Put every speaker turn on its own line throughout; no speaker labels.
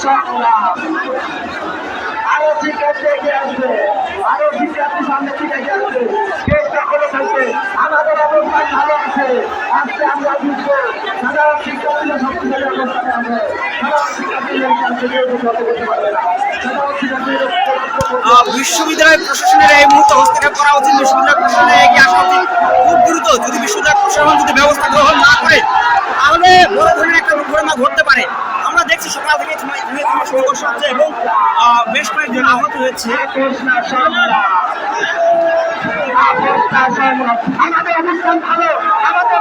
সংগ্রাম আরো শিক্ষার্থী এগিয়ে আসবে, আরো শিক্ষার্থী সামনে থেকে এগিয়ে আসবে। চেষ্টা করে থাকবে, আমাদের অবস্থান ভালো আছে। আজকে আমরা বুঝবো সাধারণ শিক্ষার্থীরা শক্তিশালী অবস্থানে আছে। সাধারণ শিক্ষার্থীদের কাছ থেকে কথা বলতে পারবে না।
বিশ্ববিদ্যালয় প্রশাসনের এই মুহূর্তে হস্তক্ষেপ করা উচিত। বিশ্ববিদ্যালয় প্রশাসনের এগিয়ে আসা উচিত খুব দ্রুত। যদি বিশ্ববিদ্যালয় প্রশাসন যদি ব্যবস্থা গ্রহণ না করে তাহলে বড় ধরনের একটা দুর্ঘটনা ঘটতে পারে। আমরা দেখছি সকাল থেকে সংঘর্ষ হচ্ছে এবং বেশ কয়েকজন আহত হয়েছে।
আমাদের অবস্থান ভালো, আমাদের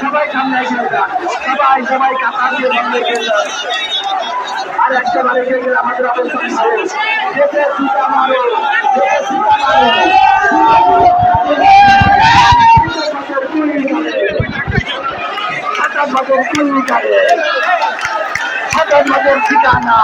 সবাই সামনে সবাই সবাই কাতার দিয়ে সামনে আর একটা বাড়ি গেলে আমাদের অবস্থান ভালো। যেতে সুতা মারো, যেতে সুতা মারো, ঠিকানা